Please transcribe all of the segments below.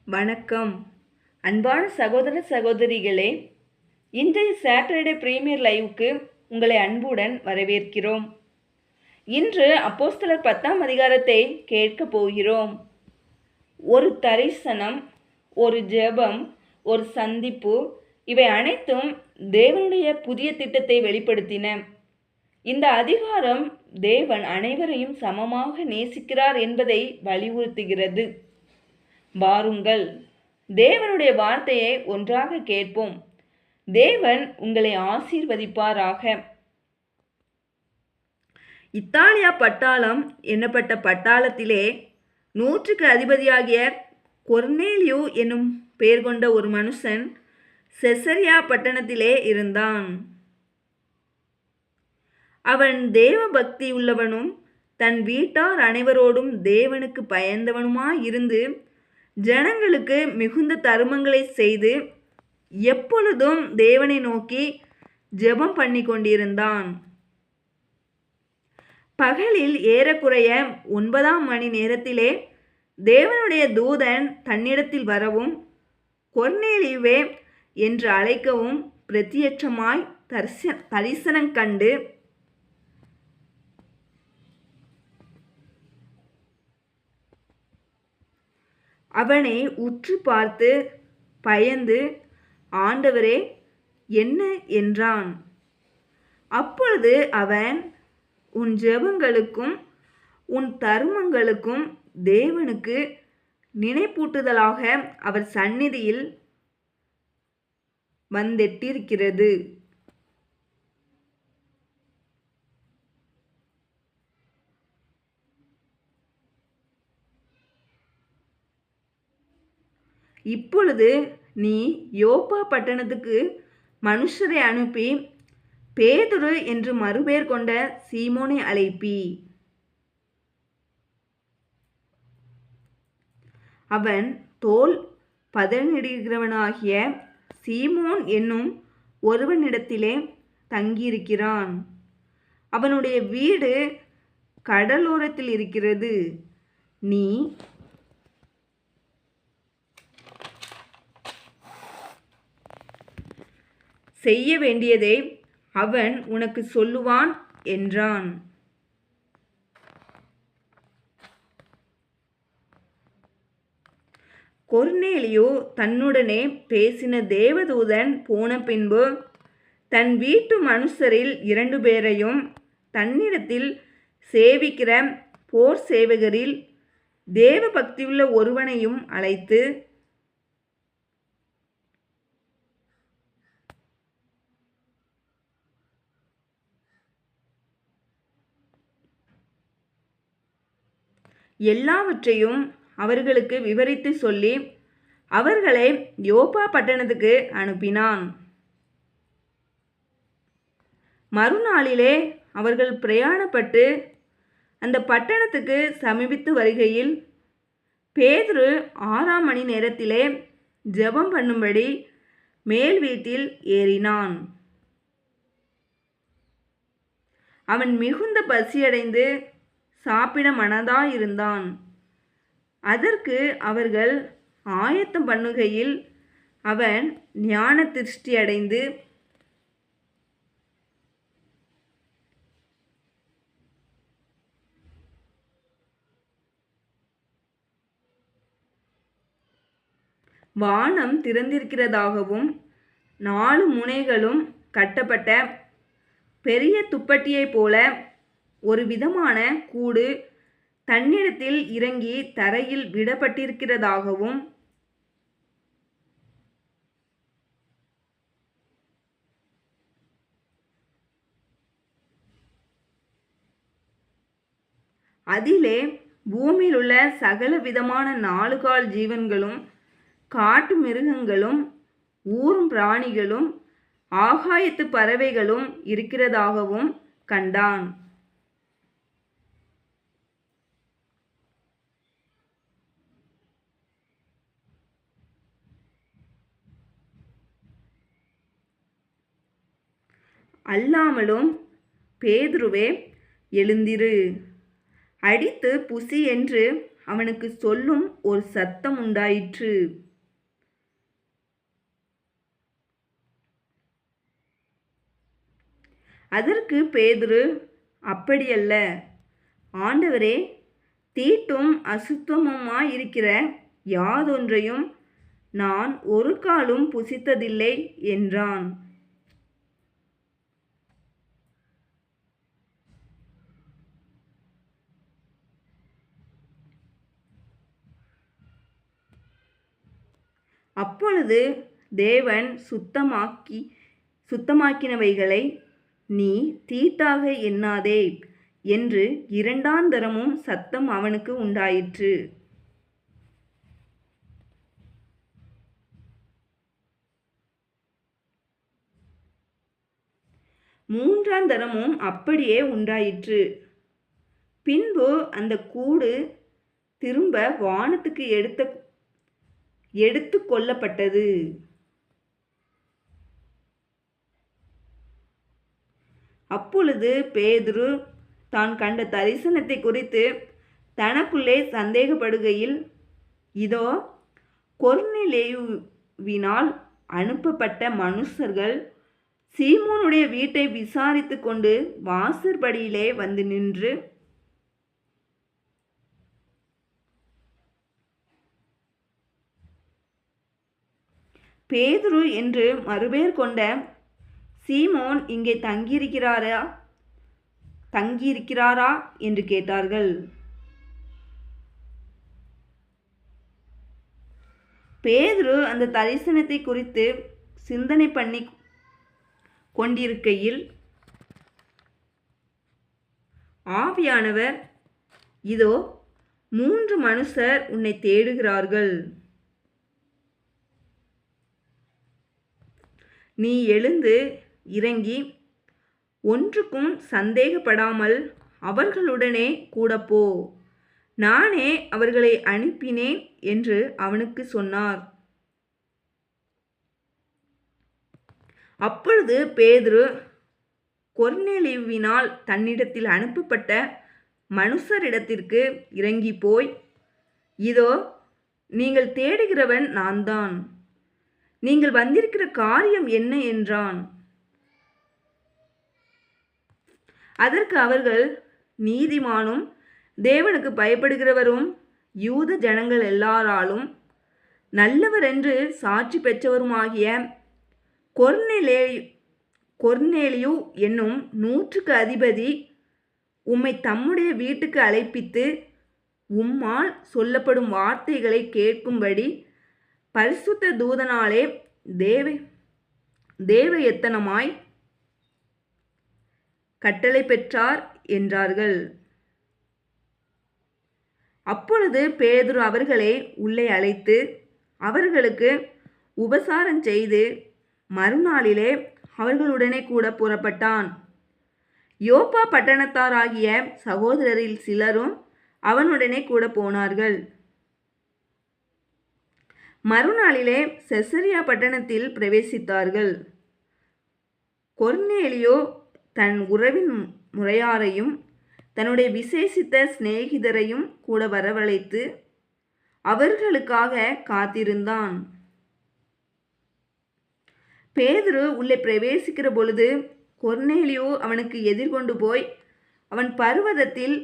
வணக்கம். அன்பான சகோதர சகோதரிகளே, இன்றைய சாட்டர்டே பிரீமியர் லைவுக்கு உங்களை அன்புடன் வரவேற்கிறோம். இன்று அப்போஸ்தலர் 10ஆம் அதிகாரத்தை கேட்கப் போகிறோம். ஒரு தரிசனம், ஒரு ஜெபம், ஒரு சந்திப்பு, இவை அனைத்தும் தேவனுடைய புதிய திட்டத்தை வெளிப்படுத்தின. இந்த அதிகாரம் தேவன் அனைவரையும் சமமாக நேசிக்கிறார் என்பதை வலியுறுத்துகிறது. வாருங்கள், தேவனுடைய வார்த்தையை ஒன்றாக கேட்போம். தேவன் உங்களை ஆசீர்வதிப்பாராக. இத்தாலியா பட்டாளம் என்னப்பட்ட பட்டாளத்திலே 100க்கு அதிபதியாகிய கொர்னேலியு என்னும் பெயர் கொண்ட ஒரு மனுஷன் செசரியா பட்டணத்திலே இருந்தான். அவன் தேவ பக்தி உள்ளவனும் தன் வீட்டார் அனைவரோடும் தேவனுக்கு பயந்தவனுமாயிருந்து ஜனங்களுக்கு மிகுந்த தருமங்களை செய்து எப்பொழுதும் தேவனை நோக்கி ஜெபம் பண்ணி கொண்டிருந்தான். பகலில் ஏறக்குறைய 9ஆம் மணி நேரத்திலே தேவனுடைய தூதன் தன்னிடத்தில் வரவும் கொர்னேலியுவே என்று அழைக்கவும் பிரத்யட்சமாய் தரிசனம் கண்டு அவனை உற்று பார்த்து பயந்து, ஆண்டவரே, என்ன என்றான். அப்பொழுது அவன், உன் ஜெபங்களுக்கும் உன் தருமங்களுக்கும் தேவனுக்கு நினைப்பூட்டுதலாக அவர் சந்நிதியில் வந்தெட்டிருக்கிறது. இப்பொழுது நீ யோப்பா பட்டணத்துக்கு மனுஷரை அனுப்பி பேதுரு என்று மறுபெயர் கொண்ட சீமோனை அழைப்பி. அவன் தோல் பதனிடுகிறவனாகிய சீமோன் என்னும் ஒருவனிடத்திலே தங்கியிருக்கிறான். அவனுடைய வீடு கடலோரத்தில் இருக்கிறது. நீ செய்ய வேண்டியதை அவன் உனக்கு சொல்லுவான் என்றான். கொர்னேலியு தன்னுடனே பேசின தேவதூதன் போன பின்பு தன் வீட்டு மனுஷரில் 2 பேரையும் தன்னிடத்தில் சேவிக்கிற போர் சேவகரில் தேவ பக்தியுள்ள ஒருவனையும் அழைத்து, எல்லாவற்றையும் அவர்களுக்கு விவரித்து சொல்லி அவர்களை யோப்பா பட்டணத்துக்கு அனுப்பினான். மறுநாளிலே அவர்கள் பிரயாணப்பட்டு அந்த பட்டணத்துக்கு சமீபித்து வருகையில் பேதுரு 6ஆம் மணி நேரத்திலே ஜெபம் பண்ணும்படி மேல் வீட்டில் ஏறினான். அவன் மிகுந்த பசியடைந்து சாப்பிட மனதாயிருந்தான். அதற்கு அவர்கள் ஆயத்தம் பண்ணுகையில் அவன் ஞான திருஷ்டி அடைந்து வானம் திறந்திருக்கிறதாகவும் 4 முனைகளும் கட்டப்பட்ட பெரிய துப்பட்டியைப் போல ஒரு விதமான கூடு தன்னிடத்தில் இறங்கி தரையில் விடப்பட்டிருக்கிறதாகவும் அதிலே பூமியில் உள்ள சகல விதமான 4 கால் ஜீவன்களும் காட்டு மிருகங்களும் ஊரும் பிராணிகளும் ஆகாயத்து பறவைகளும் இருக்கிறதாகவும் கண்டான். அல்லாமலும், பேதுருவே, எழுந்திரு, அடித்து புசி என்று அவனுக்கு சொல்லும் ஒரு சத்தம் உண்டாயிற்று. அதற்கு பேதுரு, அப்படியல்ல ஆண்டவரே, தீட்டும் அசுத்தமுமாயிருக்கிற யாதொன்றையும் நான் ஒரு காலும் புசித்ததில்லை என்றான். அப்பொழுது தேவன் சுத்தமாக்கினவைகளை நீ தீட்டாக எண்ணாதே என்று இரண்டாந்தரமும் சத்தம் அவனுக்கு உண்டாயிற்று. மூன்றாந்தரமும் அப்படியே உண்டாயிற்று. பின்பு அந்த கூடு திரும்ப வானத்துக்கு எடுத்து கொள்ளப்பட்டது. அப்பொழுது பேதுரு தான் கண்ட தரிசனத்தை குறித்து தனக்குள்ளே சந்தேகப்படுகையில், இதோ, கொர்நேலியுவினால் அனுப்பப்பட்ட மனுஷர்கள் சீமோனுடைய வீட்டை விசாரித்து கொண்டு வாசற்படியிலே வந்து நின்று, பேதுரு என்று மறுபேர் கொண்ட சீமோன் இங்கே தங்கியிருக்கிறாரா என்று கேட்டார்கள். பேதுரு அந்த தரிசனத்தை குறித்து சிந்தனை பண்ணி கொண்டிருக்கையில் ஆவியானவர், இதோ, 3 மனுஷர் உன்னை தேடுகிறார்கள். நீ எழுந்து இறங்கி ஒன்றுக்கும் சந்தேகப்படாமல் அவர்களுடனே கூட போ. நானே அவர்களை அனுப்பினேன் என்று அவனுக்கு சொன்னார். அப்பொழுது பேதுரு கொர்நேலியுவினால் தன்னிடத்தில் அனுப்பப்பட்ட மனுஷரிடத்திற்கு இறங்கி போய், இதோ, நீங்கள் தேடுகிறவன் நான்தான். நீங்கள் வந்திருக்கிற காரியம் என்ன என்றான். அதற்கு அவர்கள், நீதிமானும் தேவனுக்கு பயப்படுகிறவரும் யூத ஜனங்கள் எல்லாராலும் நல்லவர் என்று சாட்சி பெற்றவருமாகிய கொர்நேலியு என்னும் 100க்கு அதிபதி உம்மை தம்முடைய வீட்டுக்கு அழைப்பித்து உம்மால் சொல்லப்படும் வார்த்தைகளை கேட்கும்படி பரிசுத்த தூதனாலே தேவயத்தனமாய் கட்டளை பெற்றார் என்றார்கள். அப்பொழுது பேதுரு அவர்களை உள்ளே அழைத்து அவர்களுக்கு உபசாரம் செய்து மறுநாளிலே அவர்களுடனே கூட புறப்பட்டான். யோப்பா பட்டணத்தாராகிய சகோதரரில் சிலரும் அவனுடனே கூட போனார்கள். மறுநாளிலே செசரியா பட்டணத்தில் பிரவேசித்தார்கள். கொர்நேலியோ தன் உறவின் முறையாரையும் தன்னுடைய விசேஷித்த சிநேகிதரையும் கூட வரவழைத்து அவர்களுக்காக காத்திருந்தான். பேதுரு உள்ளே பிரவேசிக்கிற பொழுது கொர்நேலியு அவனுக்கு எதிர்கொண்டு போய் அவன் பர்வதத்தில்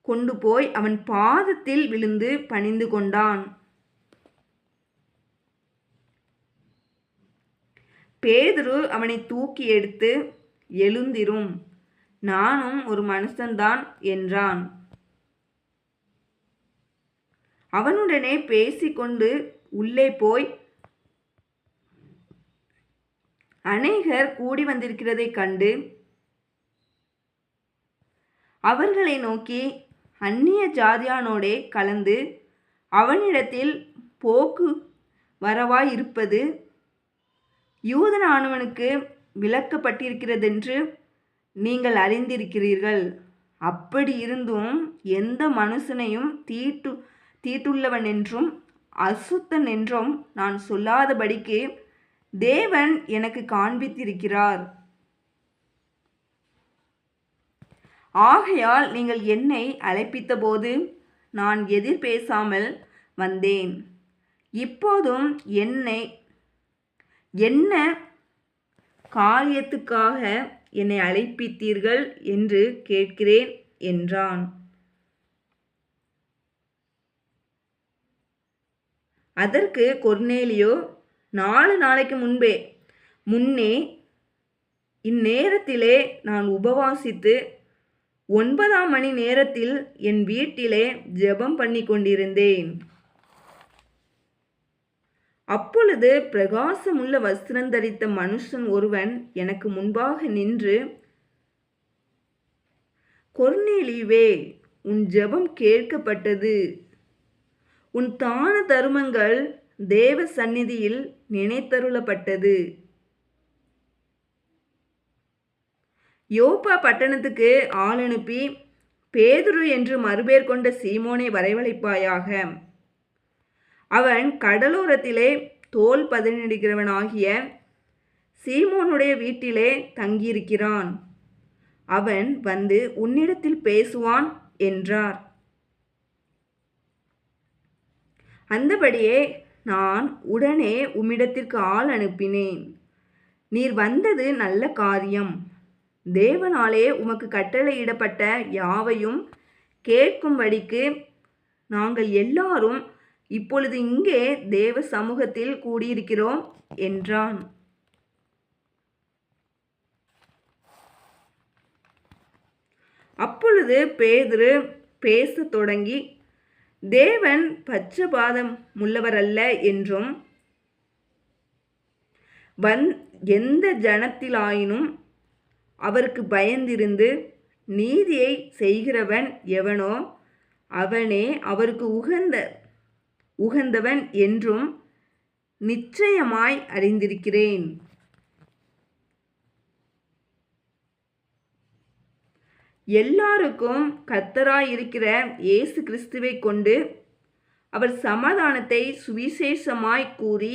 கொண்டு போய் அவன் பாதத்தில் விழுந்து பணிந்து கொண்டான். பேதுரு அவனை தூக்கி எடுத்து, எழுந்திரும், நானும் ஒரு மனுஷன்தான் என்றான். அவனுடனே பேசிக்கொண்டு உள்ளே போய் அநேகர் கூடி வந்திருக்கிறதை கண்டு அவர்களை நோக்கி, அந்நிய ஜாதியானோடே கலந்து அவனிடத்தில் போக்கு வரவாய் இருப்பது யூதனானவனுக்கு விலக்கப்பட்டிருக்கிறதென்று நீங்கள் அறிந்திருக்கிறீர்கள். அப்படி இருந்தும் எந்த மனுஷனையும் தீட்டுள்ளவன் என்றும் அசுத்தன் என்றும் நான் சொல்லாதபடிக்கு தேவன் எனக்கு காண்பித்திருக்கிறார். ஆகையால் நீங்கள் என்னை அழைப்பித்தபோது நான் எதிர் பேசாமல் வந்தேன். இப்போதும் என்ன காரியத்துக்காக என்னை அழைப்பித்தீர்கள் என்று கேட்கிறேன் என்றான். அதற்கு கொர்நேலியு, 4 நாளைக்கு முன்னே இந்நேரத்திலே நான் உபவாசித்து 9ஆம் மணி நேரத்தில் என் வீட்டிலே ஜெபம் பண்ணி கொண்டிருந்தேன். அப்பொழுது பிரகாசமுள்ள வஸ்திரம் தரித்த மனுஷன் ஒருவன் எனக்கு முன்பாக நின்று, கொர்நேலியுவே, உன் ஜெபம் கேட்கப்பட்டது, உன் தான தருமங்கள் தேவ சந்நிதியில் நினைத்தருளப்பட்டது. யோப்பா பட்டணத்துக்கு ஆள் அனுப்பி பேதுரு என்று மறுபேர் கொண்ட சீமோனை வரவழைப்பாயாக. அவன் கடலோரத்திலே தோல் பதனிடுகிறவனாகிய சீமோனுடைய வீட்டிலே தங்கியிருக்கிறான். அவன் வந்து உன்னிடத்தில் பேசுவான் என்றார். அந்தபடியே நான் உடனே உம்மிடத்திற்கு ஆள் அனுப்பினேன். நீர் வந்தது நல்ல காரியம். தேவனாலே உமக்கு கட்டளையிடப்பட்ட யாவையும் கேட்கும்படிக்கு நாங்கள் எல்லாரும் இப்பொழுது இங்கே தேவ சமூகத்தில் கூடியிருக்கிறோம் என்றான். அப்பொழுது பேதுரு பேசத் தொடங்கி, தேவன் பட்சபாதம் உள்ளவரல்ல என்றும் எந்த ஜனத்திலாயினும் அவருக்கு பயந்திருந்து நீதியை செய்கிறவன் எவனோ அவனே அவருக்கு உகந்தவன் என்றும் நிச்சயமாய் அறிந்திருக்கிறேன். எல்லாருக்கும் கர்த்தராயிருக்கிற இயேசு கிறிஸ்துவை கொண்டு அவர் சமாதானத்தை சுவிசேஷமாய் கூறி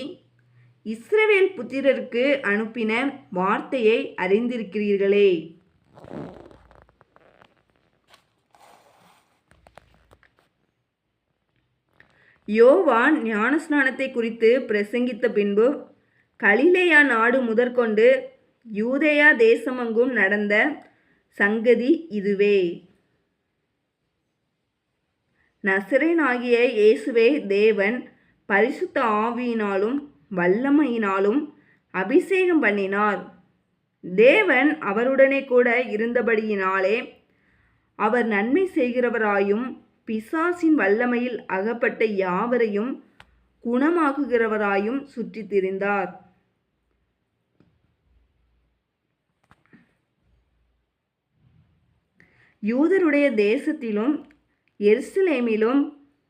இஸ்ரவேல் புத்திரருக்கு அனுப்பின வார்த்தையை அறிந்திருக்கிறீர்களே. யோவான் ஞானஸ்நானத்தை குறித்து பிரசங்கித்த பின்பு கலிலேயா நாடு முதற்கொண்டு யூதேயா தேசமெங்கும் நடந்த சங்கதி இதுவே. நசரேயனாகிய இயேசுவை தேவன் பரிசுத்த ஆவியினாலும் வல்லமையினாலும் அபிஷேகம் பண்ணினார். தேவன் அவருடனே கூட இருந்தபடியினாலே அவர் நன்மை செய்கிறவராயும் பிசாசின் வல்லமையில் அகப்பட்ட யாவரையும் குணமாக்குகிறவராயும் சுற்றித் திரிந்தார். யூதருடைய தேசத்திலும் எருசலேமிலும்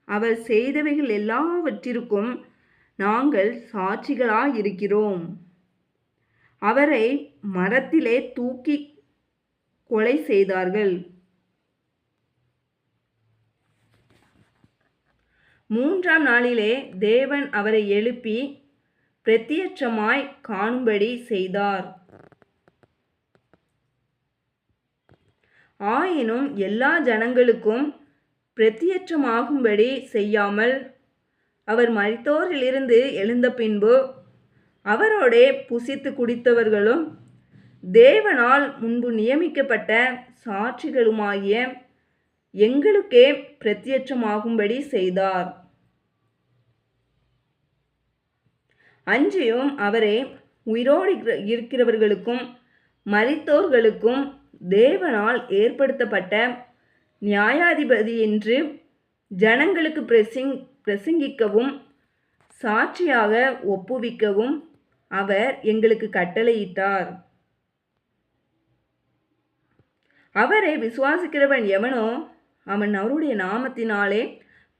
அவர் செய்தவைகள் எல்லாவற்றிற்கும் நாங்கள் சாட்சிகளாயிருக்கிறோம். அவரை மரத்திலே தூக்கி கொலை செய்தார்கள். 3ஆம் நாளிலே தேவன் அவரை எழுப்பி பிரத்யட்சமாய் காணும்படி செய்தார். ஆயினும் எல்லா ஜனங்களுக்கும் பிரத்யட்சமாகும்படி செய்யாமல் அவர் மரித்தோரிலிருந்து எழுந்த பின்பு அவரோடே புசித்து குடித்தவர்களும் தேவனால் முன்பு நியமிக்கப்பட்ட சாட்சிகளுமாகிய எங்களுக்கே பிரத்யட்சமாகும்படி செய்தார். அன்றியும் அவரே உயிரோடு இருக்கிறவர்களுக்கும் மரித்தோர்களுக்கும் தேவனால் ஏற்படுத்தப்பட்ட நியாயாதிபதி என்று ஜனங்களுக்கு பிரசங்கிக்கவும் சாட்சியாக ஒப்புவிக்கவும் அவர் எங்களுக்கு கட்டளையிட்டார். அவரை விசுவாசிக்கிறவன் எவனோ அவன் அவருடைய நாமத்தினாலே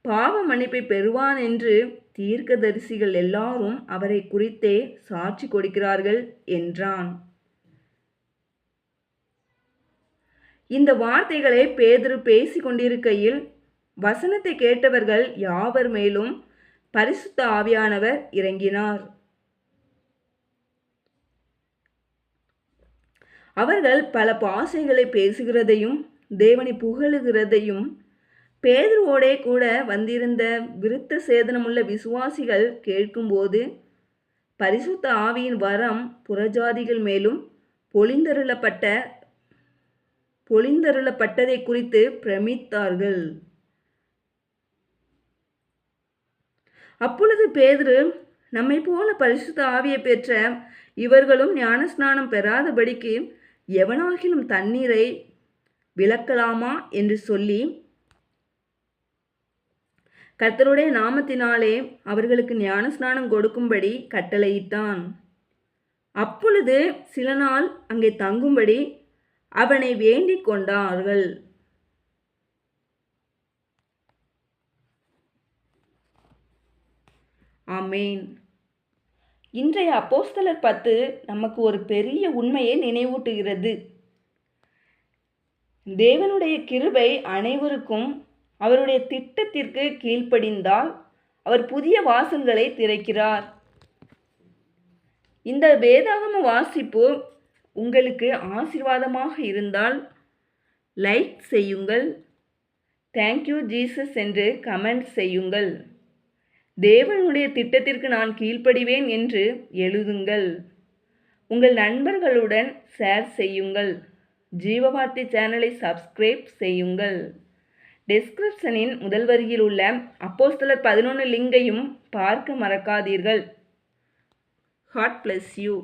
பாவ மன்னிப்பை பெறுவான் என்று தீர்க்கதரிசிகள் எல்லாரும் அவரை குறித்தே சாட்சி கொடுக்கிறார்கள் என்றான். இந்த வார்த்தைகளை பேதுரு பேசி கொண்டிருக்கையில் வசனத்தை கேட்டவர்கள் யாவர் மேலும் பரிசுத்த ஆவியானவர் இறங்கினார். அவர்கள் பல பாஷைகளை பேசுகிறதையும் தேவனை புகழுகிறதையும் பேதுருவோடே கூட வந்திருந்த விருத்த சேதனமுள்ள விசுவாசிகள் கேட்கும்போது பரிசுத்த ஆவியின் வரம் புறஜாதிகள் மேலும் பொழிந்தருளப்பட்டதை குறித்து பிரமித்தார்கள். அப்பொழுது பேதுரு, நம்மை போல பரிசுத்த ஆவியை பெற்ற இவர்களும் ஞானஸ்நானம் பெறாதபடிக்கு எவனாகிலும் தண்ணீரை விலக்கலாமா என்று சொல்லி கர்த்தருடைய நாமத்தினாலே அவர்களுக்கு ஞானஸ்நானம் கொடுக்கும்படி கட்டளையிட்டான். அப்பொழுது சில நாள் அங்கே தங்கும்படி அவனை வேண்டிக் கொண்டார்கள். ஆமேன். இன்றைய அப்போஸ்தலர் 10 நமக்கு ஒரு பெரிய உண்மையை நினைவூட்டுகிறது. தேவனுடைய கிருபை அனைவருக்கும் அவருடைய திட்டத்திற்கு கீழ்ப்படிந்தால் அவர் புதிய வாசல்களை திறக்கிறார். இந்த வேதாகம வாசிப்பு உங்களுக்கு ஆசீர்வாதமாக இருந்தால் லைக் செய்யுங்கள், தேங்க்யூ ஜீசஸ் என்று கமெண்ட் செய்யுங்கள். தேவனுடைய திட்டத்திற்கு நான் கீழ்ப்படிவேன் என்று எழுதுங்கள். உங்கள் நண்பர்களுடன் ஷேர் செய்யுங்கள். ஜீவவார்த்தை சேனலை சப்ஸ்கிரைப் செய்யுங்கள். டிஸ்கிரிப்ஷனின் முதல் வரியில் உள்ள அப்போஸ்தலர் 11 லிங்கையும் பார்க்க மறக்காதீர்கள். God bless you.